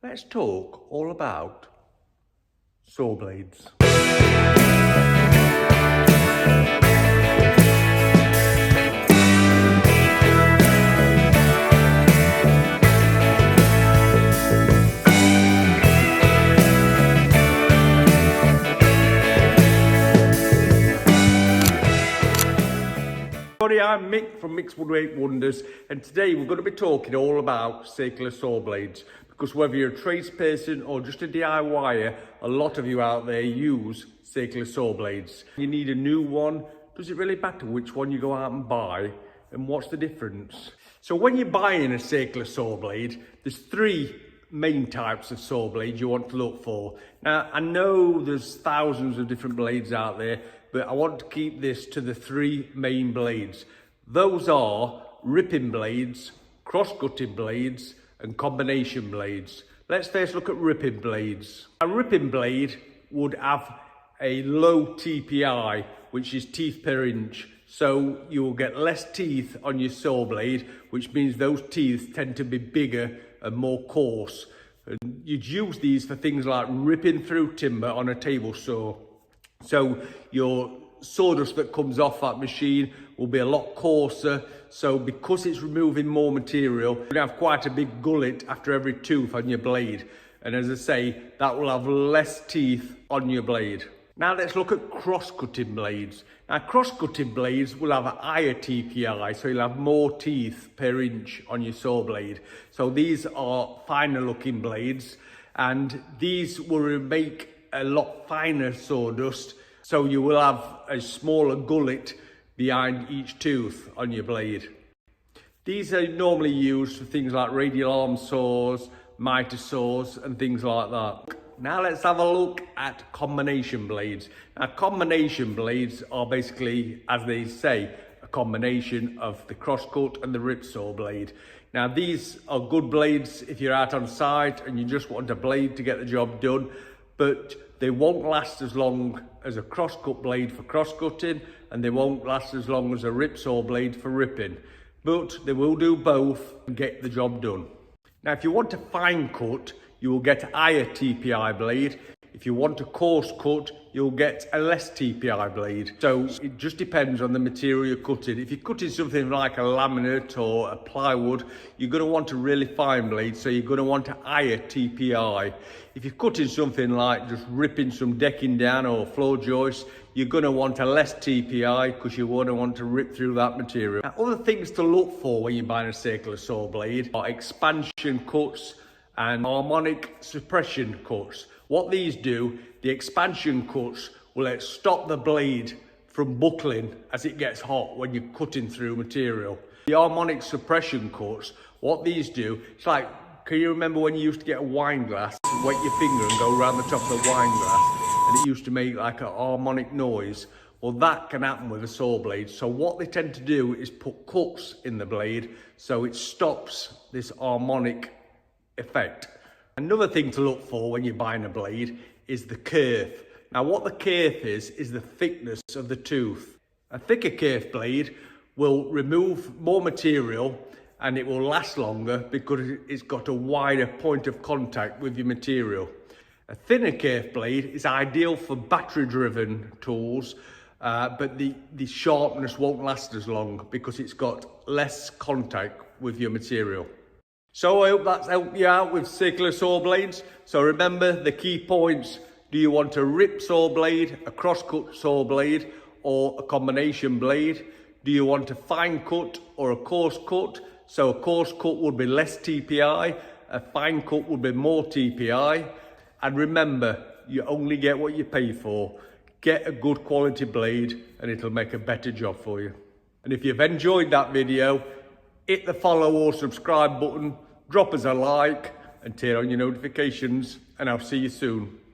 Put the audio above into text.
let's talk all about saw blades. I'm Mick from Mick's Woodworking Wonders, and today we're going to be talking all about circular saw blades, because whether you're a tradesperson or just a DIYer, a lot of you out there use circular saw blades. You need a new one. Does it really matter which one you go out and buy, and what's the difference? So when you're buying a circular saw blade, there's three main types of saw blades you want to look for. Now, I know there's thousands of different blades out there, but I want to keep this to the three main blades. Those are ripping blades, cross-cutting blades, and combination blades. Let's first look at ripping blades. A ripping blade would have a low TPI, which is teeth per inch. So you will get less teeth on your saw blade, which means those teeth tend to be bigger and more coarse. And you'd use these for things like ripping through timber on a table saw. So your sawdust that comes off that machine will be a lot coarser. So because it's removing more material, you're gonna have quite a big gullet after every tooth on your blade. And as I say, that will have less teeth on your blade. Now let's look at cross-cutting blades. Now cross-cutting blades will have a higher TPI, so you'll have more teeth per inch on your saw blade. So these are finer looking blades, and these will make a lot finer sawdust, so you will have a smaller gullet behind each tooth on your blade. These are normally used for things like radial arm saws, miter saws and things like that. Now let's have a look at combination blades. Now combination blades are basically, as they say, a combination of the crosscut and the rip saw blade. Now these are good blades if you're out on site and you just want a blade to get the job done, but they won't last as long as a crosscut blade for cross-cutting, and they won't last as long as a rip saw blade for ripping. But they will do both and get the job done. Now if you want a fine cut, you will get a higher TPI blade. If you want a coarse cut, you'll get a less TPI blade. So it just depends on the material you're cutting. If you're cutting something like a laminate or a plywood, you're going to want a really fine blade, so you're going to want a higher TPI. If you're cutting something like just ripping some decking down or floor joists, you're going to want a less TPI because you want to rip through that material. Now, other things to look for when you're buying a circular saw blade are expansion cuts and harmonic suppression cuts. What these do, the expansion cuts will stop the blade from buckling as it gets hot when you're cutting through material. The harmonic suppression cuts, what these do, it's like, can you remember when you used to get a wine glass, wet your finger and go around the top of the wine glass, and it used to make like a harmonic noise? Well, that can happen with a saw blade. So what they tend to do is put cuts in the blade so it stops this harmonic effect. Another thing to look for when you're buying a blade is the kerf. Now what the kerf is the thickness of the tooth. A thicker kerf blade will remove more material and it will last longer because it's got a wider point of contact with your material. A thinner kerf blade is ideal for battery driven tools, but the sharpness won't last as long because it's got less contact with your material. So I hope that's helped you out with circular saw blades. So remember the key points. Do you want a rip saw blade, a crosscut saw blade, or a combination blade? Do you want a fine cut or a coarse cut? So a coarse cut would be less TPI, a fine cut would be more TPI. And remember, you only get what you pay for. Get a good quality blade and it'll make a better job for you. And if you've enjoyed that video, hit the follow or subscribe button, drop us a like and turn on your notifications, and I'll see you soon.